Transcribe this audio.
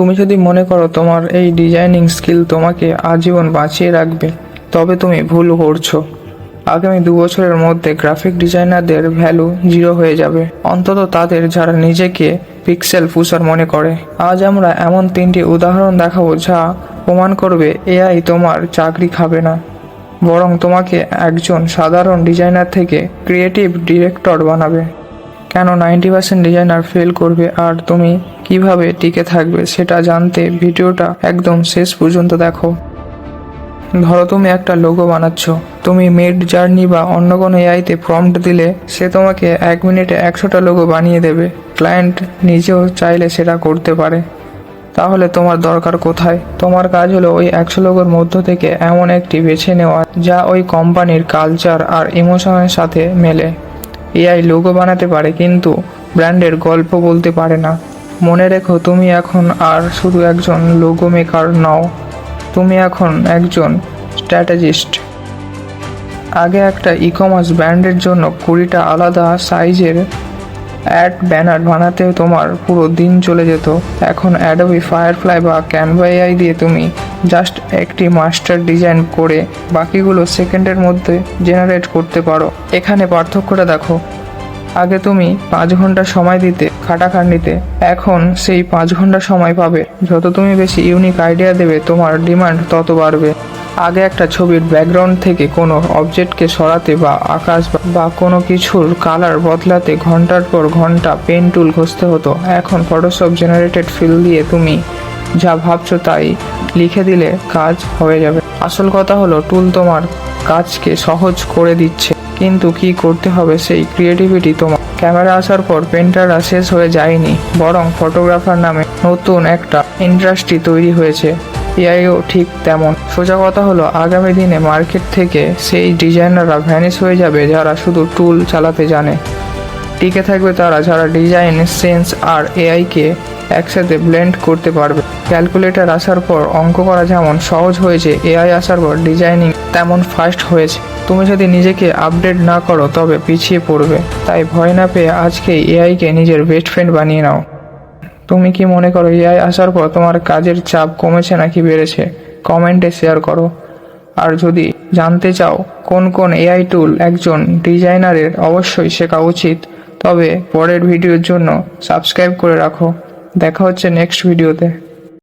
তুমি যদি মনে করো তোমার এই ডিজাইনিং স্কিল তোমাকে আজীবন বাঁচিয়ে রাখবে, তবে তুমি ভুল করছো। আগামী 2 বছরের মধ্যে গ্রাফিক ডিজাইনারদের ভ্যালু 0 হয়ে যাবে, অন্তত তাদের যারা নিজেকে পিক্সেল পুষার মনে করে। আজ আমরা এমন 3টি উদাহরণ দেখাবো যা প্রমাণ করবে এআই তোমার চাকরি খাবে না, বরং তোমাকে একজন সাধারণ ডিজাইনার থেকে ক্রিয়েটিভ ডিরেক্টর বানাবে। কেন 90% ডিজাইনার ফেল করবে আর তুমি কিভাবে টিকে থাকবে সেটা জানতে ভিডিওটা একদম শেষ পর্যন্ত দেখো। ধরো তুমি একটা লোগো বানাচ্ছ, তুমি মিড জার্নি বা অন্য কোনো এআইতে প্রম্পট দিলে সে তোমাকে 1 মিনিটে 100টা লোগো বানিয়ে দেবে। ক্লায়েন্ট নিজেও চাইলে সেটা করতে পারে। তাহলে তোমার দরকার কোথায়? তোমার কাজ হলো ওই 100 লোগোর মধ্য থেকে এমন একটি বেছে নেওয়া যা ওই কোম্পানির কালচার আর ইমোশনের সাথে মেলে। এআই লোগো বানাতে পারে কিন্তু ব্র্যান্ডের গল্প বলতে পারে না। মনে রেখো, তুমি এখন আর শুধু একজন লোগো মেকার নও, তুমি এখন একজন স্ট্র্যাটেজিস্ট। আগে একটা ই-কমার্স ব্র্যান্ডের জন্য 20টা আলাদা সাইজের অ্যাড ব্যানার বানাতে তোমার পুরো দিন চলে যেত। এখন অ্যাডোবি ফায়ারফ্লাই বা ক্যানভা এআই দিয়ে তুমি জাস্ট একটি মাস্টার ডিজাইন করে বাকিগুলো সেকেন্ডের মধ্যে জেনারেট করতে পারো। এখানে পার্থক্যটা দেখো। আগে তুমি 5 ঘন্টা সময় দিতে খাটাখাটনিতে, এখন সেই 5 ঘন্টা সময় পাবে। যত তুমি বেশি ইউনিক আইডিয়া দেবে তোমার ডিমান্ড তত বাড়বে। আগে একটা ছবির ব্যাকগ্রাউন্ড থেকে কোনো অবজেক্টকে সরাতে বা আকাশ বা কোনো কিছুর কালার বদলাতে ঘন্টার পর ঘন্টা পেন টুল ঘষতে হতো। এখন ফটোশপ জেনারেটেড ফিল দিয়ে তুমি যা ভাবছো তাই লিখে দিলে কাজ হয়ে যাবে। আসল কথা হলো টুল তোমার কাজকে সহজ করে দিচ্ছে, কিন্তু কি করতে হবে সেই ক্রিয়েটিভিটি তোমার। ক্যামেরা আসার পর পেন্টাররা শেষ হয়ে যায়নি, বরং ফটোগ্রাফার নামে নতুন একটা ইন্ডাস্ট্রি তৈরি হয়েছে। এআইও ঠিক তেমন। সোজা কথা হলো আগামী দিনে মার্কেট থেকে সেই ডিজাইনাররা ভ্যানিশ হয়ে যাবে যারা শুধু টুল চালাতে জানে। টিকে থাকবে তারা যারা ডিজাইন সেন্স আর এআইকে একসাথে ব্লেন্ড করতে পারবে। ক্যালকুলেটর আসার পর অঙ্ক করা যেমন সহজ হয়েছে, এআই আসার পর ডিজাইনিং তেমন ফাস্ট হয়েছে। তুমি যদি নিজেকে আপডেট না করো তবে পিছিয়ে পড়বে। তাই ভয় না পেয়ে আজকেই এআইকে নিজের বেস্ট ফ্রেন্ড বানিয়ে নাও। তুমি কি মনে করো এআই আসার পর তোমার কাজের চাপ কমেছে নাকি বেড়েছে? কমেন্টে শেয়ার করো। আর যদি জানতে চাও কোন কোন এআই টুল একজন ডিজাইনারের অবশ্যই শেখা উচিত, তবে পরের ভিডিওর জন্য সাবস্ক্রাইব করে রাখো। দেখা হচ্ছে নেক্সট ভিডিওতে।